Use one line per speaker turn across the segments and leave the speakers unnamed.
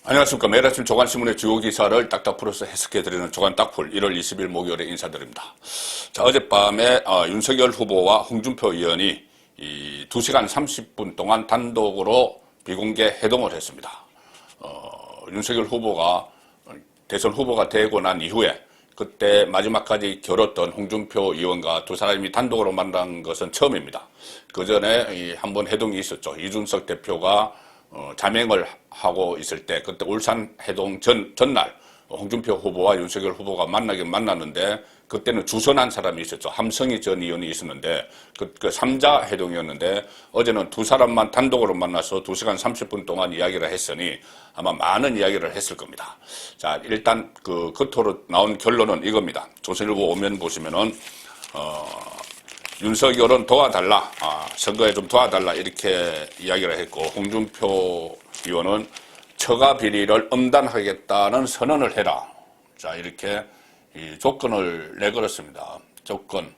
안녕하십니까. 매일 아침 조간신문의 주요 기사를 딱딱 풀어서 해석해드리는 조간 딱풀 1월 20일 목요일에 인사드립니다. 자, 어젯밤에 윤석열 후보와 홍준표 의원이 2시간 30분 동안 단독으로 비공개 회동을 했습니다. 윤석열 후보가 대선 후보가 되고 난 이후에 그때 마지막까지 겨뤘던 홍준표 의원과 두 사람이 단독으로 만난 것은 처음입니다. 그 전에 한번 회동이 있었죠. 이준석 대표가 자맹을 하고 있을 때, 그때 울산 회동 전날 홍준표 후보와 윤석열 후보가 만나긴 만났는데, 그때는 주선한 사람이 있었죠. 함성희 전 의원이 있었는데, 그 3자 회동이었는데, 어제는 두 사람만 단독으로 만나서 2시간 30분 동안 이야기를 했으니 아마 많은 이야기를 했을 겁니다. 자, 일단 끝으로 나온 결론은 이겁니다. 조선일보 오면 보시면은, 윤석열은 도와달라, 선거에 좀 도와달라, 이렇게 이야기를 했고, 홍준표 의원은 처가 비리를 엄단하겠다는 선언을 해라. 자, 이렇게 조건을 내걸었습니다. 조건,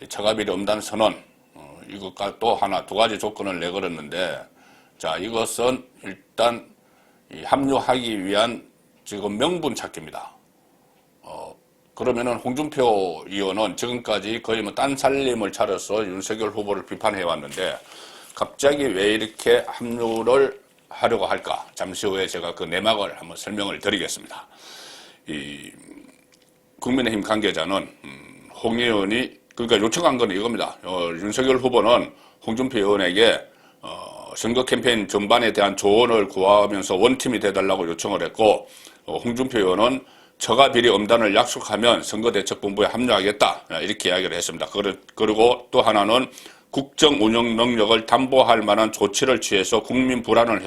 처가 비리 엄단 선언, 이것과 또 하나, 두 가지 조건을 내걸었는데, 자, 이것은 일단 합류하기 위한 지금 명분 찾기입니다. 그러면은 홍준표 의원은 지금까지 거의 딴 살림을 차려서 윤석열 후보를 비판해 왔는데 갑자기 왜 이렇게 합류를 하려고 할까? 잠시 후에 제가 그 내막을 한번 설명을 드리겠습니다. 국민의힘 관계자는 홍 의원이 그러니까 요청한 건 이겁니다. 윤석열 후보는 홍준표 의원에게 선거 캠페인 전반에 대한 조언을 구하면서 원팀이 돼달라고 요청을 했고, 홍준표 의원은 처가 비리 엄단을 약속하면 선거대책본부에 합류하겠다, 이렇게 이야기를 했습니다. 그리고 또 하나는 국정 운영 능력을 담보할 만한 조치를 취해서 국민 불안을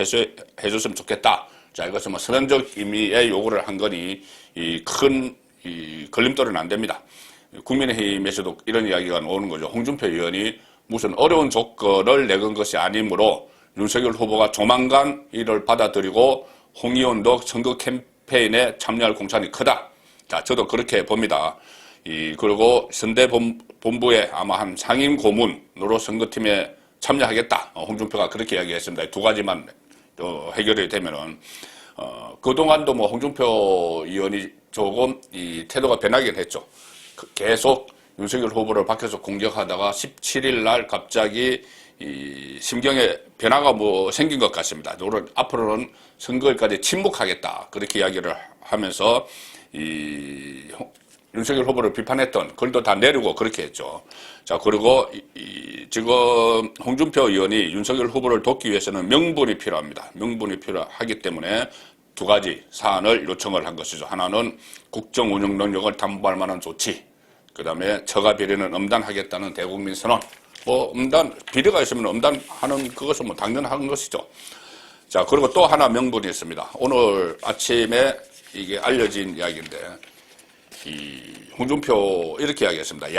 해줬으면 좋겠다. 자, 이것은 선언적 의미의 요구를 한 거니 큰 걸림돌은 안 됩니다. 국민의힘에서도 이런 이야기가 나오는 거죠. 홍준표 의원이 무슨 어려운 조건을 내건 것이 아니므로 윤석열 후보가 조만간 이를 받아들이고 홍 의원도 선거 캠페인에 참여할 공산이 크다. 자, 저도 그렇게 봅니다. 그리고 선대본부에 아마 한 상임 고문으로 선거팀에 참여하겠다. 홍준표가 그렇게 이야기했습니다. 두 가지만 해결이 되면은, 그동안도 홍준표 의원이 조금 태도가 변하긴 했죠. 계속 윤석열 후보를 밖에서 공격하다가 17일 날 갑자기 심경에 변화가 생긴 것 같습니다. 앞으로는 선거일까지 침묵하겠다. 그렇게 이야기를 하면서 윤석열 후보를 비판했던 글도 다 내리고 그렇게 했죠. 자, 그리고 지금 홍준표 의원이 윤석열 후보를 돕기 위해서는 명분이 필요합니다. 명분이 필요하기 때문에 두 가지 사안을 요청을 한 것이죠. 하나는 국정 운영 능력을 담보할 만한 조치, 그 다음에 처가 비리는 엄단하겠다는 대국민 선언. 비리가 있으면 엄단하는 그것은 당연한 것이죠. 자, 그리고 또 하나 명분이 있습니다. 오늘 아침에 이게 알려진 이야기인데, 홍준표 이렇게 이야기했습니다.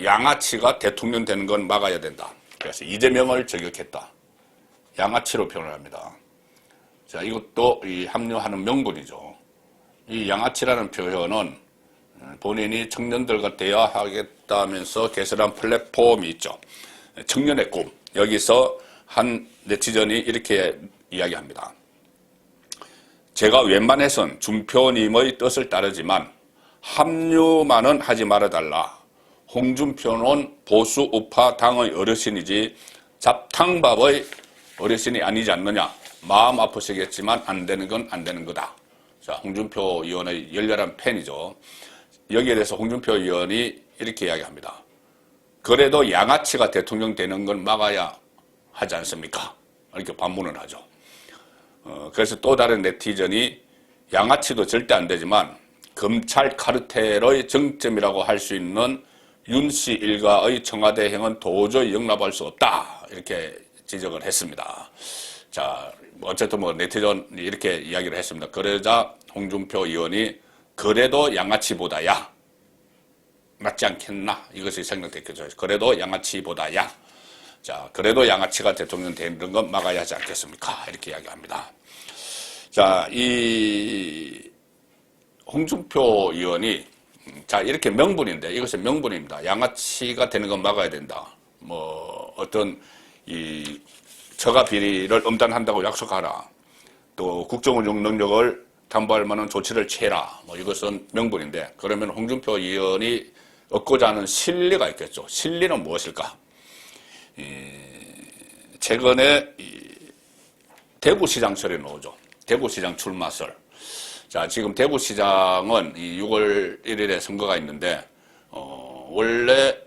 양아치가 대통령 되는 건 막아야 된다. 그래서 이재명을 저격했다. 양아치로 표현을 합니다. 자, 이것도 합류하는 명분이죠. 이 양아치라는 표현은 본인이 청년들과 대화하겠다면서 개설한 플랫폼이 있죠. 청년의 꿈. 여기서 한 네티즌이 이렇게 이야기합니다. 제가 웬만해선 준표님의 뜻을 따르지만 합류만은 하지 말아달라. 홍준표는 보수 우파 당의 어르신이지 잡탕밥의 어르신이 아니지 않느냐. 마음 아프시겠지만 안 되는 건 안 되는 거다. 자, 홍준표 의원의 열렬한 팬이죠. 여기에 대해서 홍준표 의원이 이렇게 이야기합니다. 그래도 양아치가 대통령 되는 건 막아야 하지 않습니까? 이렇게 반문을 하죠. 그래서 또 다른 네티즌이 양아치도 절대 안 되지만 검찰 카르텔의 정점이라고 할 수 있는 윤씨 일가의 청와대 행은 도저히 용납할 수 없다. 이렇게 지적을 했습니다. 자, 어쨌든 네티즌이 이렇게 이야기를 했습니다. 그러자 홍준표 의원이 그래도 양아치보다야 맞지 않겠나? 이것이 생각됐겠죠. 그래도 양아치보다야. 자, 그래도 양아치가 대통령 되는 건 막아야 하지 않겠습니까? 이렇게 이야기합니다. 자, 이 홍준표 의원이 자, 이렇게 명분인데 이것은 명분입니다. 양아치가 되는 건 막아야 된다. 어떤 처가 비리를 엄단한다고 약속하라. 또 국정운영 능력을 담보할 만한 조치를 취해라. 뭐 이것은 명분인데, 그러면 홍준표 의원이 얻고자 하는 실리가 있겠죠. 실리는 무엇일까? 최근에 대구시장설이 나오죠. 대구시장 출마설. 자, 지금 대구시장은 6월 1일에 선거가 있는데, 원래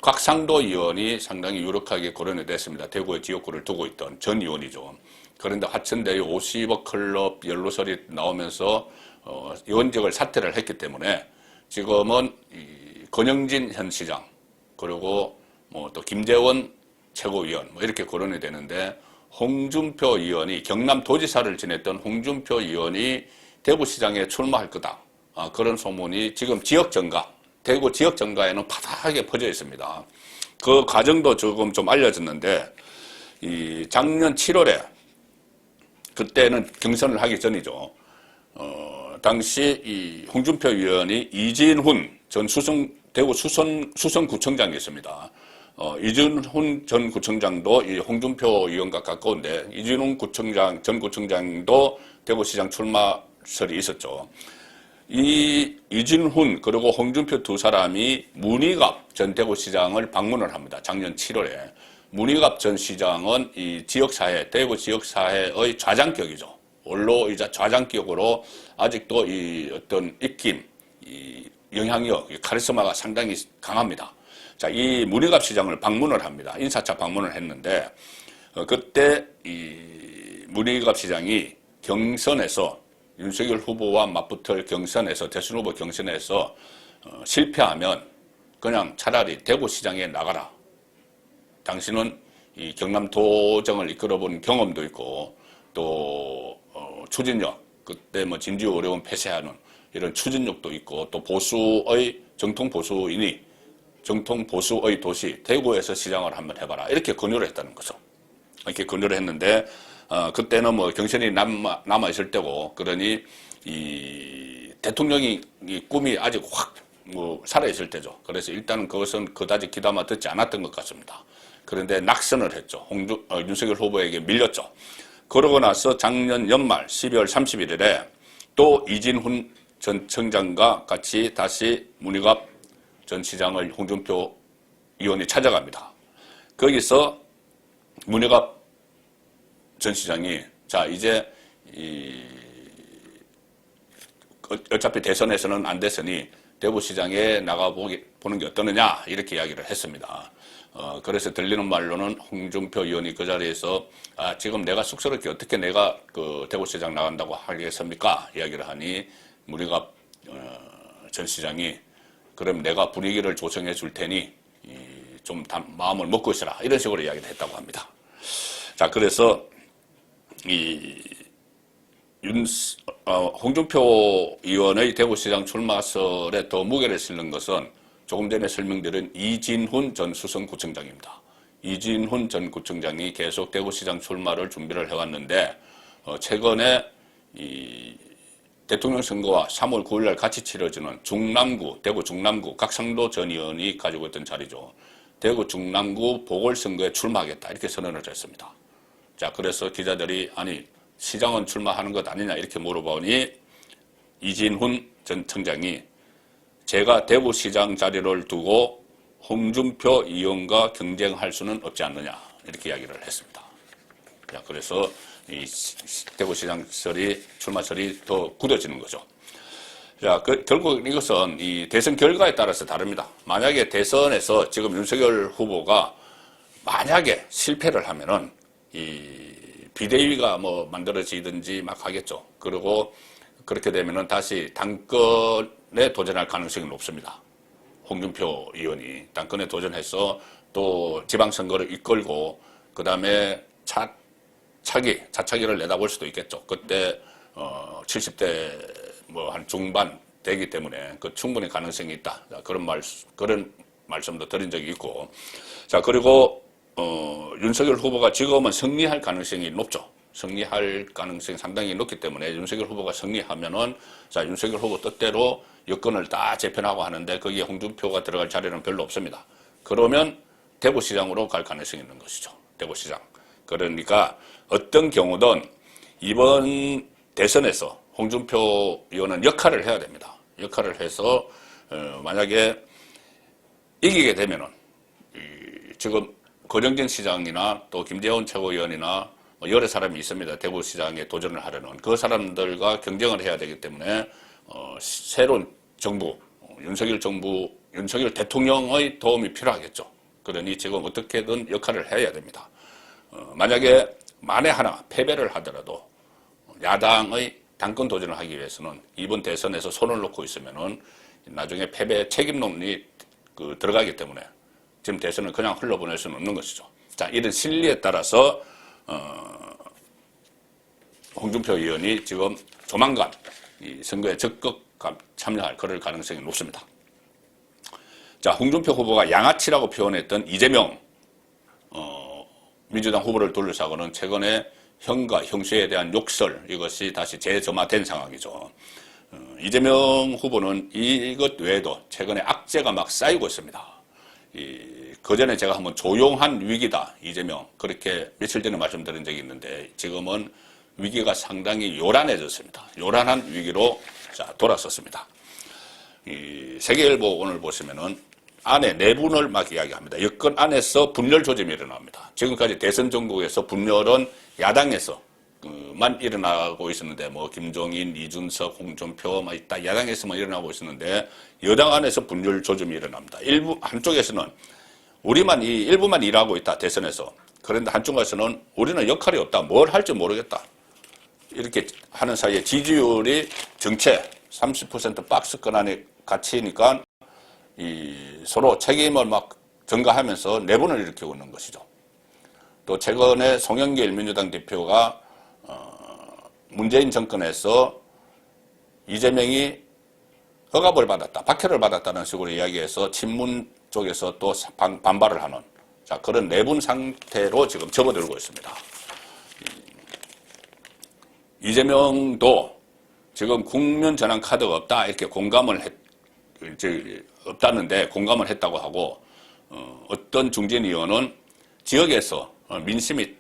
곽상도 의원이 상당히 유력하게 거론이 됐습니다. 대구에 지역구를 두고 있던 전 의원이죠. 그런데 화천대유 50억 클럽 연루설이 나오면서 의원직을 사퇴를 했기 때문에 지금은 권영진 현 시장, 그리고 뭐 또 김재원 최고위원 뭐 이렇게 거론이 되는데, 홍준표 의원이 경남도지사를 지냈던 홍준표 의원이 대구시장에 출마할 거다. 그런 소문이 지금 지역정가, 대구 지역정가에는 파다하게 퍼져 있습니다. 그 과정도 조금 좀 알려졌는데, 작년 7월에 그때는 경선을 하기 전이죠. 당시 홍준표 의원이 이진훈 전 대구 수성구청장이었습니다. 이진훈 전 구청장도 이 홍준표 의원과 가까운데, 이진훈 전 구청장도 대구시장 출마설이 있었죠. 이 이진훈 그리고 홍준표 두 사람이 문희갑 전 대구시장을 방문을 합니다. 작년 7월에. 문희갑 전 시장은 이 지역사회, 대구 지역사회의 좌장격이죠. 원로이자 좌장격으로 아직도 이 어떤 입김, 이 영향력, 이 카리스마가 상당히 강합니다. 자, 이 문희갑 시장을 방문을 합니다. 인사차 방문을 했는데, 그때 이 문희갑 시장이 경선에서 윤석열 후보와 맞붙을 경선에서, 대선 후보 경선에서 실패하면 그냥 차라리 대구시장에 나가라. 당신은 이 경남도정을 이끌어본 경험도 있고, 또 추진력, 그때 뭐 진주 어려운 폐쇄하는 이런 추진력도 있고, 또 보수의 정통 보수의 도시 대구에서 시장을 한번 해봐라. 이렇게 권유를 했다는 거죠. 이렇게 권유를 했는데, 그때는 뭐 경선이 남아 있을 때고, 그러니 이 대통령이 이 꿈이 아직 확 뭐 살아 있을 때죠. 그래서 일단은 그것은 그다지 귀담아 듣지 않았던 것 같습니다. 그런데 낙선을 했죠. 윤석열 후보에게 밀렸죠. 그러고 나서 작년 연말 12월 31일에 또 이진훈 전 청장과 같이 다시 문희갑 전 시장을 홍준표 의원이 찾아갑니다. 거기서 문희갑 전 시장이, 자, 이제 어차피 대선에서는 안 됐으니 대구시장에 나가보는 게 어떠느냐, 이렇게 이야기를 했습니다. 그래서 들리는 말로는 홍준표 의원이 그 자리에서, 지금 내가 쑥스럽게 어떻게 내가 그 대구시장 나간다고 하겠습니까? 이야기를 하니 문희갑 전 시장이, 그럼 내가 분위기를 조성해 줄 테니 좀 마음을 먹고 있어라, 이런 식으로 이야기를 했다고 합니다. 자, 그래서 홍준표 의원의 대구시장 출마설에 더 무게를 실는 것은 조금 전에 설명드린 이진훈 전 수성구청장입니다. 이진훈 전 구청장이 계속 대구시장 출마를 준비를 해왔는데, 최근에 이 대통령 선거와 3월 9일날 같이 치러지는 대구 중남구 곽상도 전 의원이 가지고 있던 자리죠. 대구 중남구 보궐선거에 출마하겠다, 이렇게 선언을 했습니다. 자, 그래서 기자들이 아니 시장은 출마하는 것 아니냐 이렇게 물어보니 이진훈 전 청장이, 제가 대구시장 자리를 두고 홍준표 의원과 경쟁할 수는 없지 않느냐, 이렇게 이야기를 했습니다. 자, 그래서 이 대구시장 출마설이 더 굳어지는 거죠. 자, 결국 이것은 이 대선 결과에 따라서 다릅니다. 만약에 대선에서 지금 윤석열 후보가 만약에 실패를 하면은 이 비대위가 뭐 만들어지든지 막 하겠죠. 그리고 그렇게 되면은 다시 당권에 도전할 가능성이 높습니다. 홍준표 의원이 당권에 도전해서 또 지방선거를 이끌고 그 다음에 차차기를 내다볼 수도 있겠죠. 그때 70대 뭐 한 중반 되기 때문에 그 충분히 가능성이 있다. 그런 말씀도 드린 적이 있고, 자, 그리고 윤석열 후보가 지금은 승리할 가능성이 높죠. 승리할 가능성이 상당히 높기 때문에 윤석열 후보가 승리하면은, 자, 윤석열 후보 뜻대로 여권을 다 재편하고 하는데 거기에 홍준표가 들어갈 자리는 별로 없습니다. 그러면 대구시장으로 갈 가능성이 있는 것이죠. 대구시장. 그러니까 어떤 경우든 이번 대선에서 홍준표 의원은 역할을 해야 됩니다. 역할을 해서 만약에 이기게 되면은 지금 권영진 시장이나 또 김재원 최고위원이나 여러 사람이 있습니다. 대구시장에 도전을 하려는 그 사람들과 경쟁을 해야 되기 때문에 새로운 정부, 윤석열 대통령의 도움이 필요하겠죠. 그러니 지금 어떻게든 역할을 해야 됩니다. 만약에 만에 하나 패배를 하더라도 야당의 당권 도전을 하기 위해서는 이번 대선에서 손을 놓고 있으면은 나중에 패배 책임론이 들어가기 때문에 지금 대선을 그냥 흘러보낼 수는 없는 것이죠. 자, 이런 실리에 따라서 홍준표 의원이 지금 조만간 이 선거에 적극 참여할 그럴 가능성이 높습니다. 자, 홍준표 후보가 양아치라고 표현했던 이재명 민주당 후보를 둘러싸고는 최근에 형과 형수에 대한 욕설, 이것이 다시 재점화된 상황이죠. 이재명 후보는 이것 외에도 최근에 악재가 막 쌓이고 있습니다. 그전에 제가 한번 조용한 위기다, 이재명, 그렇게 며칠 전에 말씀드린 적이 있는데 지금은 위기가 상당히 요란해졌습니다. 요란한 위기로 돌아섰습니다. 세계일보 오늘 보시면은 안에 내분을 막 이야기합니다. 여권 안에서 분열 조짐이 일어납니다. 지금까지 대선 전국에서 분열은 야당에서만 일어나고 있었는데 뭐 김종인, 이준석, 홍준표 막 있다 야당에서만 일어나고 있었는데 여당 안에서 분열 조짐이 일어납니다. 한쪽에서는 우리만 일부만 일하고 있다 대선에서. 그런데 한쪽에서는 우리는 역할이 없다. 뭘 할지 모르겠다. 이렇게 하는 사이에 지지율이 정체 30% 박스권 안에 갇히니까 서로 책임을 막 전가하면서 내분을 일으키고 있는 것이죠. 또 최근에 송영길 민주당 대표가 문재인 정권에서 이재명이 허가를 받았다, 박해를 받았다는 식으로 이야기해서 친문 쪽에서 또 반발을 하는 그런 내분 상태로 지금 접어들고 있습니다. 이재명도 지금 국면 전환 카드가 없다 이렇게 없다는데 공감을 했다고 하고 어떤 중진 의원은 지역에서 민심이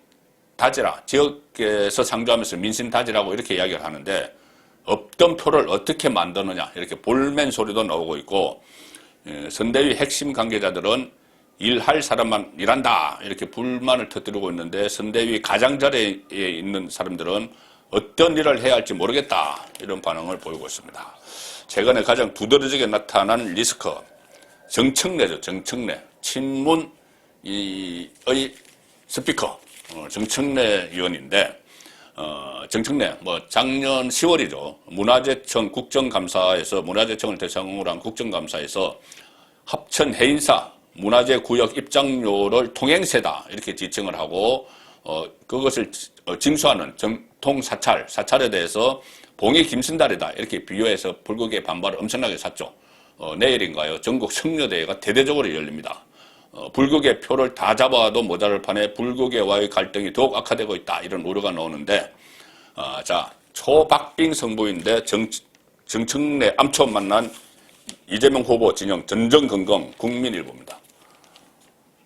다지라, 지역에서 상주하면서 민심 다지라고 이렇게 이야기를 하는데 없던 표를 어떻게 만드느냐 이렇게 볼멘 소리도 나오고 있고 선대위 핵심 관계자들은 일할 사람만 일한다 이렇게 불만을 터뜨리고 있는데 선대위 가장자리에 있는 사람들은 어떤 일을 해야 할지 모르겠다 이런 반응을 보이고 있습니다. 최근에 가장 두드러지게 나타난 리스크 정청래죠. 정청래 친문의 스피커 정청래 의원인데 정청래 작년 10월이죠. 문화재청 국정감사에서 문화재청을 대상으로 한 국정감사에서 합천 해인사 문화재구역 입장료를 통행세다 이렇게 지칭을 하고 그것을 징수하는 정통사찰에 대해서 봉이 김순달이다 이렇게 비유해서 불국의 반발을 엄청나게 샀죠. 내일인가요? 전국 성녀대회가 대대적으로 열립니다. 불국의 표를 다 잡아도 모자랄 판에 불국의와의 갈등이 더욱 악화되고 있다 이런 우려가 나오는데 초박빙 승부인데 정청래 암초 만난 이재명 후보 진영 전전긍긍 국민일보입니다.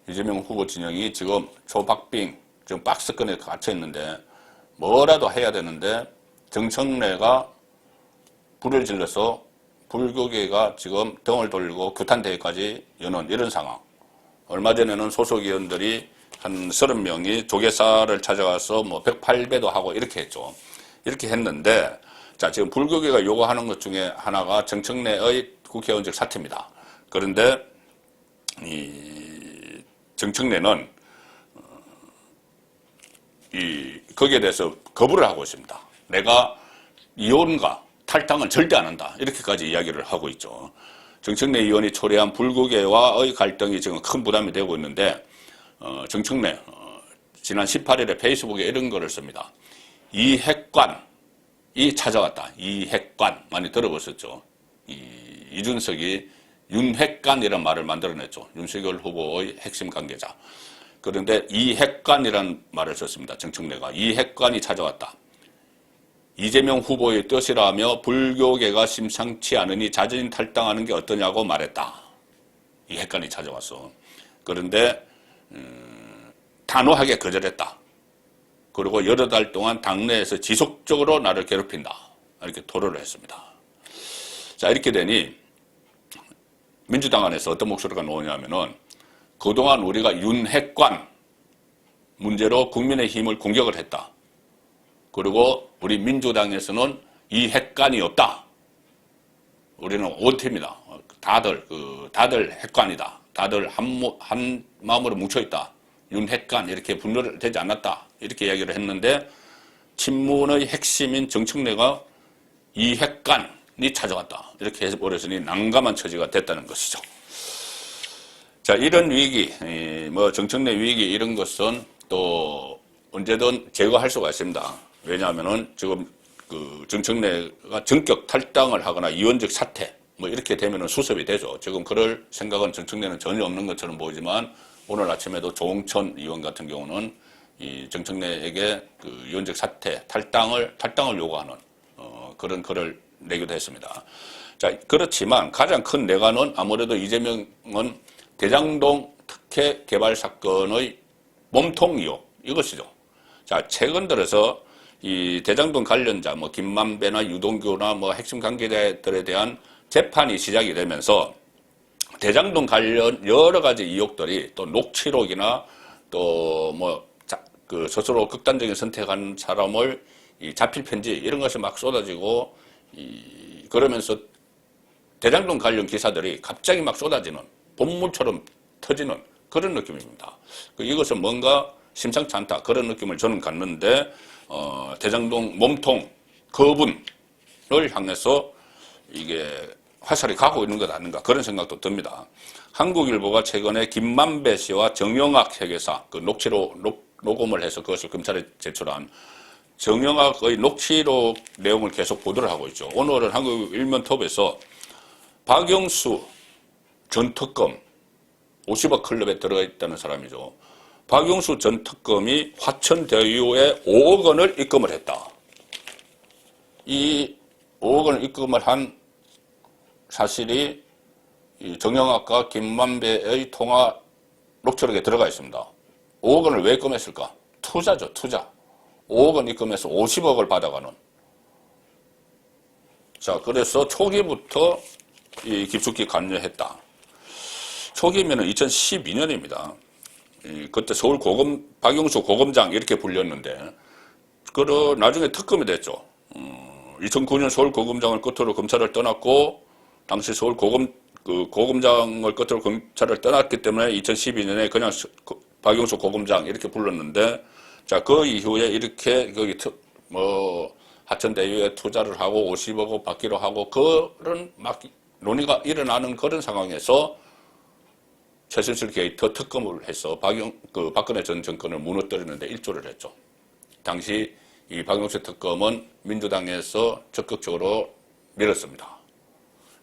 이재명 후보 진영이 지금 초박빙 지금 박스권에 갇혀 있는데 뭐라도 해야 되는데 정청래가 불을 질러서 불국회가 지금 등을 돌리고 규탄대회까지 여는 이런 상황. 얼마 전에는 소속위원들이 한 30명이 조계사를 찾아가서 108배도 하고 이렇게 했죠. 이렇게 했는데 지금 불국회가 요구하는 것 중에 하나가 정청래의 국회의원직 사퇴입니다. 그런데 이 정청래는 거기에 대해서 거부를 하고 있습니다. 내가 이혼과 탈당은 절대 안 한다. 이렇게까지 이야기를 하고 있죠. 정청래 의원이 초래한 불국회와의 갈등이 지금 큰 부담이 되고 있는데 정청래 지난 18일에 페이스북에 이런 거를 씁니다. 이핵관이 찾아왔다. 이핵관 많이 들어보셨죠. 이준석이 윤핵관이라는 말을 만들어냈죠. 윤석열 후보의 핵심 관계자. 그런데 이핵관이라는 말을 썼습니다. 정청래가. 이핵관이 찾아왔다. 이재명 후보의 뜻이라며 불교계가 심상치 않으니 자진 탈당하는 게 어떠냐고 말했다. 이핵관이 찾아왔어. 그런데 단호하게 거절했다. 그리고 여러 달 동안 당내에서 지속적으로 나를 괴롭힌다. 이렇게 토로를 했습니다. 자, 이렇게 되니 민주당 안에서 어떤 목소리가 나오냐면은 그동안 우리가 윤핵관 문제로 국민의힘을 공격을 했다. 그리고 우리 민주당에서는 이 핵관이 없다. 우리는 원팀이다. 다들 핵관이다. 다들 한 마음으로 뭉쳐있다. 윤핵관 이렇게 분류를 되지 않았다. 이렇게 이야기를 했는데 친문의 핵심인 정청래가 이 핵관이 찾아왔다. 이렇게 해버렸으니 난감한 처지가 됐다는 것이죠. 자, 이런 위기, 정청래 위기 이런 것은 또 언제든 제거할 수가 있습니다. 왜냐하면은 지금 정청래가 전격 탈당을 하거나 이원적 사퇴 이렇게 되면은 수습이 되죠. 지금 그럴 생각은 정청래는 전혀 없는 것처럼 보이지만 오늘 아침에도 조홍천 의원 같은 경우는 이 정청래에게 이원적 사퇴 탈당을 요구하는 그런 글을 내기도 했습니다. 자, 그렇지만 가장 큰 내관은 아무래도 이재명은 대장동 특혜 개발 사건의 몸통 의혹 이것이죠. 자, 최근 들어서 이 대장동 관련자 김만배나 유동규나 핵심 관계자들에 대한 재판이 시작이 되면서 대장동 관련 여러 가지 의혹들이 또 녹취록이나 또 스스로 극단적인 선택한 사람을 자필 편지 이런 것이 막 쏟아지고 그러면서 대장동 관련 기사들이 갑자기 막 쏟아지는 본물처럼 터지는 그런 느낌입니다. 이것은 뭔가 심상치 않다 그런 느낌을 저는 갖는데 대장동 몸통 거분을 향해서 이게 화살이 가고 있는 것 아닌가 그런 생각도 듭니다. 한국일보가 최근에 김만배 씨와 정영학 회계사 녹음을 해서 그것을 검찰에 제출한 정영학의 녹취록 내용을 계속 보도를 하고 있죠. 오늘은 한국 일면톱에서 박영수 전 특검 50억 클럽에 들어가 있다는 사람이죠. 박영수 전 특검이 화천대유에 5억 원을 입금을 했다. 이 5억 원을 입금을 한 사실이 정영학과 김만배의 통화 녹취록에 들어가 있습니다. 5억 원을 왜 입금했을까? 투자죠, 투자. 5억 원 입금해서 50억을 받아가는. 자, 그래서 초기부터 깊숙이 관여했다. 초기면은 2012년입니다. 그때 박영수 고검장 이렇게 불렸는데, 나중에 특검이 됐죠. 2009년 서울고검장을 끝으로 검찰을 떠났고, 당시 고검장을 끝으로 검찰을 떠났기 때문에 2012년에 그냥 박영수 고검장 이렇게 불렀는데, 자, 그 이후에 이렇게 하천대유에 투자를 하고 50억 받기로 하고 그런 논의가 일어나는 그런 상황에서 최순실 게이트 특검을 해서 박근혜 전 정권을 무너뜨리는데 일조를 했죠. 당시 이 박영수 특검은 민주당에서 적극적으로 밀었습니다.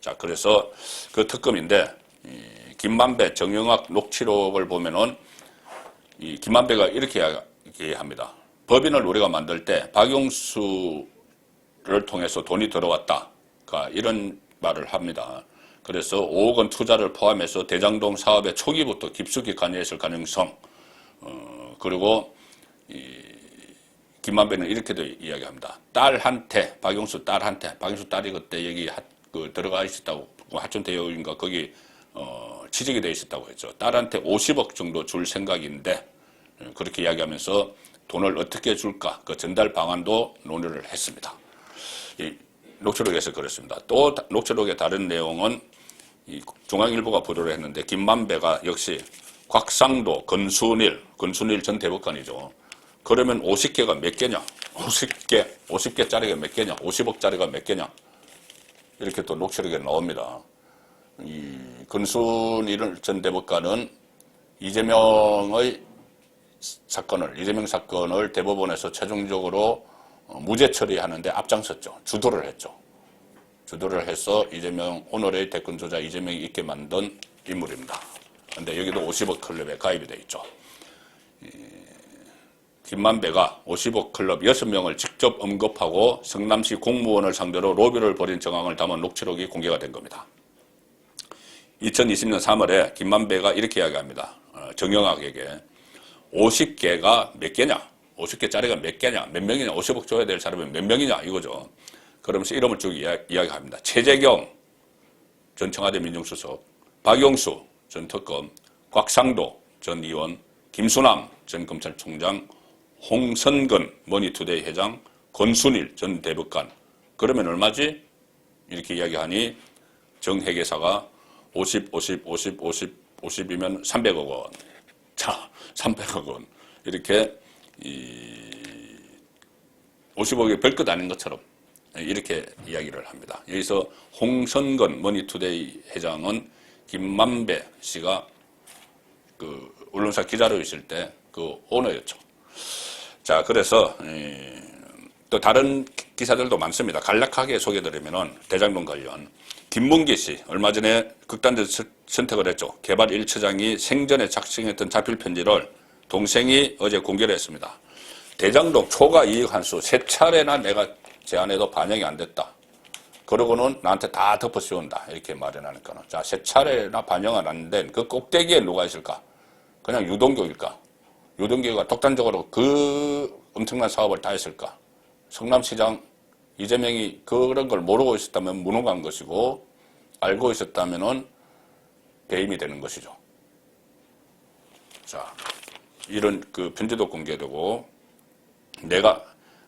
자, 그래서 그 특검인데 김만배, 정영학 녹취록을 보면은 이 김만배가 이렇게 합니다. 법인을 우리가 만들 때 박영수를 통해서 돈이 들어왔다. 이런 말을 합니다. 그래서 5억 원 투자를 포함해서 대장동 사업의 초기부터 깊숙이 관여했을 가능성, 그리고 김만배는 이렇게도 이야기합니다. 박영수 딸이 그때 여기 들어가 있었다고, 하천대유인가 거기 취직이 돼 있었다고 했죠. 딸한테 50억 정도 줄 생각인데 그렇게 이야기하면서 돈을 어떻게 줄까 그 전달 방안도 논의를 했습니다. 이 녹취록에서 그랬습니다. 또 녹취록의 다른 내용은 중앙일보가 보도를 했는데 김만배가 역시 곽상도, 권순일 전 대법관이죠. 그러면 50개가 몇 개냐? 50개짜리가 몇 개냐? 50억짜리가 몇 개냐? 이렇게 또 녹취록에 나옵니다. 이 권순일 전 대법관은 이재명 사건을 대법원에서 최종적으로 무죄 처리하는데 앞장섰죠. 주도를 했죠. 주도를 해서 오늘의 대권 주자 이재명이 있게 만든 인물입니다. 그런데 여기도 50억 클럽에 가입이 되어 있죠. 김만배가 50억 클럽 6명을 직접 언급하고 성남시 공무원을 상대로 로비를 벌인 정황을 담은 녹취록이 공개가 된 겁니다. 2020년 3월에 김만배가 이렇게 이야기합니다. 정영학에게 50개가 몇 개냐? 50개짜리가 몇 개냐, 몇 명이냐, 50억 줘야 될 사람이 몇 명이냐 이거죠. 그러면서 이름을 쭉 이야기합니다. 최재경 전 청와대 민정수석, 박용수 전 특검, 곽상도 전 의원, 김수남 전 검찰총장, 홍선근 머니투데이 회장, 권순일 전 대법관. 그러면 얼마지? 이렇게 이야기하니 정회계사가 50이면 300억 원. 자, 300억 원. 이렇게 50억이 별것 아닌 것처럼 이렇게 이야기를 합니다. 여기서 홍선근 머니투데이 회장은 김만배 씨가 그 언론사 기자로 있을 때 그 오너였죠. 자, 그래서 또 다른 기사들도 많습니다. 간략하게 소개드리면은 대장동 관련 김문기 씨 얼마 전에 극단적 선택을 했죠. 개발 1처장이 생전에 작성했던 자필 편지를 동생이 어제 공개를 했습니다. 대장동 초과 이익 환수 3차례나 내가 제안해도 반영이 안 됐다. 그러고는 나한테 다 덮어 씌운다. 이렇게 말해놓으니까는. 자, 3차례나 반영은 안 된 그 꼭대기에 누가 있을까? 그냥 유동규일까? 유동규가 독단적으로 그 엄청난 사업을 다 했을까? 성남시장 이재명이 그런 걸 모르고 있었다면 무능한 것이고 알고 있었다면은 배임이 되는 것이죠. 자, 이런 그 편지도 공개되고 내가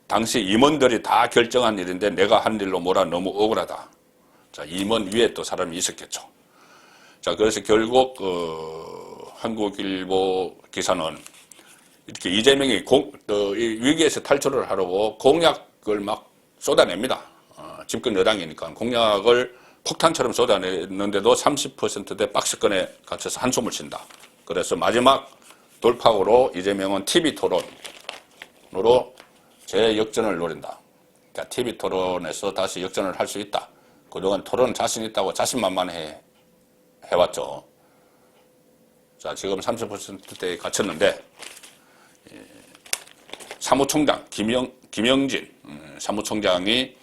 당시 임원들이 다 결정한 일인데 내가 한 일로 몰아 너무 억울하다. 자, 임원 위에 또 사람이 있었겠죠. 자, 그래서 결국 한국일보 기사는 이렇게 이재명이 위기에서 탈출을 하려고 공약을 막 쏟아냅니다. 집권 여당이니까 공약을 폭탄처럼 쏟아냈는데도 30%대 박스권에 갇혀서 한숨을 쉰다. 그래서 마지막 돌파구로 이재명은 TV토론으로 재역전을 노린다. 그러니까 TV토론에서 다시 역전을 할 수 있다. 그동안 토론 자신 있다고 자신만만해 해왔죠. 자, 지금 30%대에 갇혔는데 사무총장 김영진 사무총장이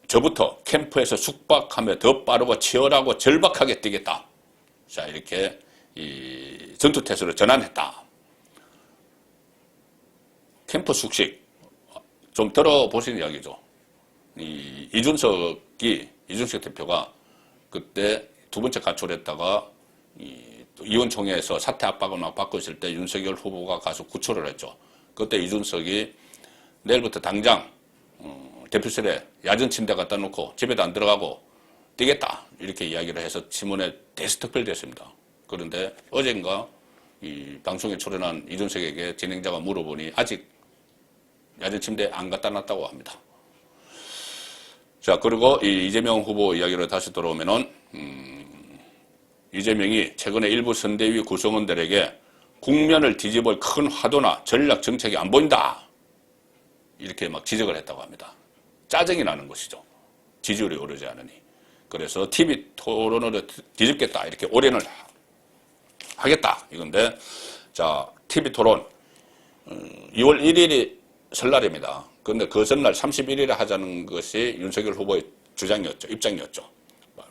저부터 캠프에서 숙박하며 더 빠르고 치열하고 절박하게 뛰겠다. 자, 이렇게 전투태세로 전환했다. 캠프 숙식 좀 들어보신 이야기죠. 이준석 대표가 그때 두 번째 가출했다가 이원총회에서 사퇴 압박을 막 받고 있을 때 윤석열 후보가 가서 구출을 했죠. 그때 이준석이 내일부터 당장 대표실에 야전 침대 갖다 놓고 집에도 안 들어가고 뛰겠다. 이렇게 이야기를 해서 신문에 대스특별됐습니다. 그런데 어젠가 이 방송에 출연한 이준석에게 진행자가 물어보니 아직 야전 침대 안 갖다 놨다고 합니다. 자, 그리고 이 이재명 후보 이야기로 다시 돌아오면은 이재명이 최근에 일부 선대위 구성원들에게 국면을 뒤집을 큰 화두나 전략 정책이 안 보인다. 이렇게 막 지적을 했다고 합니다. 짜증이 나는 것이죠. 지지율이 오르지 않으니. 그래서 TV 토론으로 뒤집겠다. 이렇게 올인을 하겠다. 이건데, 자, TV 토론 2월 1일이 설날입니다. 그런데 그 전날 31일에 하자는 것이 윤석열 후보의 주장이었죠. 입장이었죠.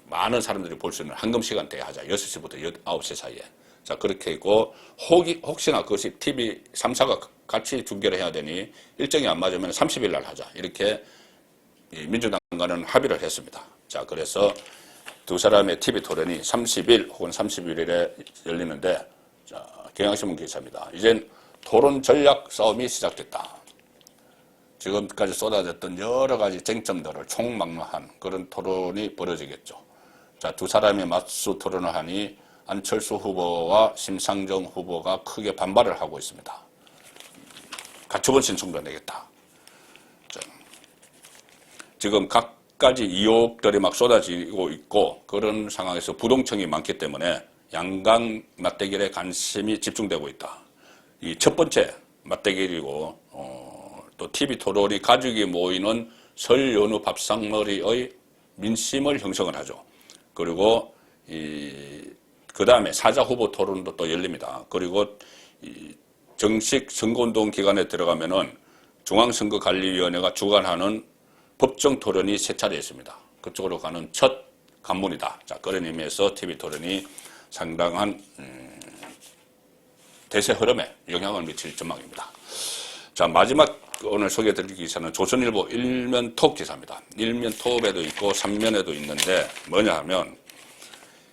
많은 사람들이 볼 수 있는 황금 시간대에 하자. 6시부터 9시 사이에. 자, 그렇게 있고, 혹시나 그것이 TV 3사가 같이 중계를 해야 되니 일정이 안 맞으면 30일 날 하자. 이렇게 민주당과는 합의를 했습니다. 자, 그래서 두 사람의 TV 토론이 30일 혹은 31일에 열리는데, 자, 경향신문 기사입니다. 이젠 토론 전략 싸움이 시작됐다. 지금까지 쏟아졌던 여러 가지 쟁점들을 총망라한 그런 토론이 벌어지겠죠. 자, 두 사람이 맞수 토론을 하니 안철수 후보와 심상정 후보가 크게 반발을 하고 있습니다. 가처분 신청도 내겠다. 자, 지금 각가지 의혹들이 막 쏟아지고 있고 그런 상황에서 부동층이 많기 때문에 양강 맞대결에 관심이 집중되고 있다. 이 첫 번째 맞대결이고 또 TV 토론이 가족이 모이는 설 연휴 밥상머리의 민심을 형성을 하죠. 그리고 그 다음에 사자 후보 토론도 또 열립니다. 그리고 정식 선거운동 기간에 들어가면은 중앙선거관리위원회가 주관하는 법정 토론이 세 차례 있습니다. 그쪽으로 가는 첫 관문이다. 자, 그런 의미에서 TV 토론이 상당한 대세 흐름에 영향을 미칠 전망입니다. 자, 마지막 오늘 소개해드릴 기사는 조선일보 일면톱 기사입니다. 일면톱에도 있고 3면에도 있는데 뭐냐 하면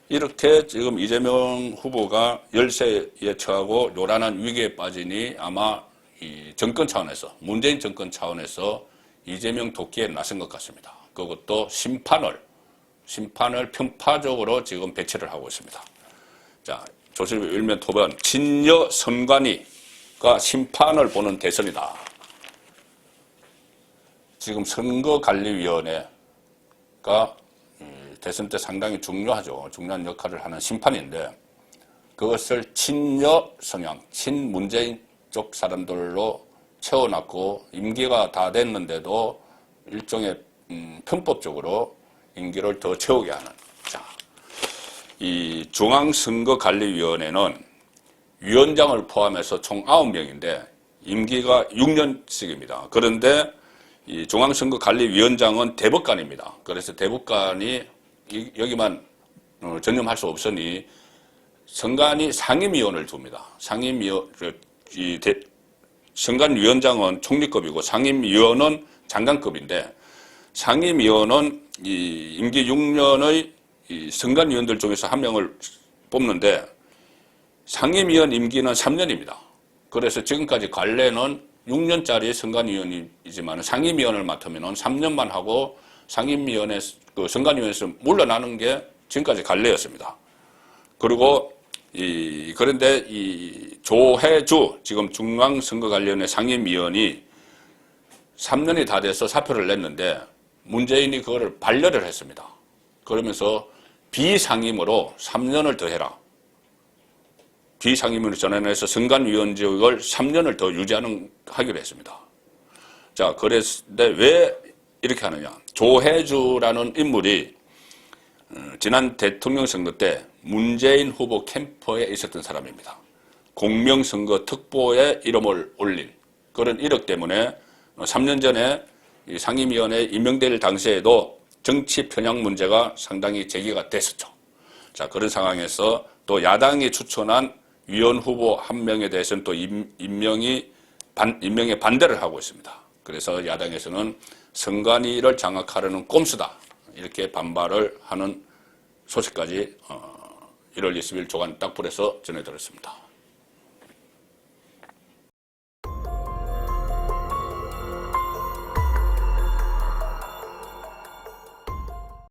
이렇게 지금 이재명 후보가 열세에 처하고 요란한 위기에 빠지니 아마 이 정권 차원에서 문재인 정권 차원에서 이재명 돕기에 나선 것 같습니다. 그것도 심판을 편파적으로 지금 배치를 하고 있습니다. 자, 조선일보 일면톱은 진여 선관위가 심판을 보는 대선이다. 지금 선거관리위원회가 대선 때 상당히 중요하죠. 중요한 역할을 하는 심판인데 그것을 친여 성향, 친문재인 쪽 사람들로 채워놨고 임기가 다 됐는데도 일종의 편법적으로 임기를 더 채우게 하는. 자, 이 중앙선거관리위원회는 위원장을 포함해서 총 9명인데 임기가 6년씩입니다. 그런데 이 중앙선거관리위원장은 대법관입니다. 그래서 대법관이 여기만 전념할 수 없으니 선관위 상임위원을 둡니다. 선관위원장은 총리급이고 상임위원은 장관급인데 상임위원은 이 임기 6년의 이 선관위원들 중에서 한 명을 뽑는데 상임위원 임기는 3년입니다. 그래서 지금까지 관례는 6년짜리 선관위원이지만 상임위원을 맡으면 3년만 하고 상임위원회, 선관위원회에서 물러나는 게 지금까지 관례였습니다. 그리고 그런데 이 조혜주 지금 중앙선거관리위원회 상임위원이 3년이 다 돼서 사표를 냈는데 문재인이 그거를 반려를 했습니다. 그러면서 비상임으로 3년을 더 해라. 비상임으로 전환해서 선관위원직을 3년을 더 하기로 했습니다. 자, 그랬는데 왜 이렇게 하느냐. 조혜주라는 인물이 지난 대통령 선거 때 문재인 후보 캠프에 있었던 사람입니다. 공명선거 특보에 이름을 올린 그런 이력 때문에 3년 전에 상임위원회에 임명될 당시에도 정치 편향 문제가 상당히 제기가 됐었죠. 자, 그런 상황에서 또 야당이 추천한 위원 후보 한 명에 대해서는 또 임명에 반대를 하고 있습니다. 그래서 야당에서는 선관위를 장악하려는 꼼수다. 이렇게 반발을 하는 소식까지 1월 20일 조간 딱불에서 전해드렸습니다.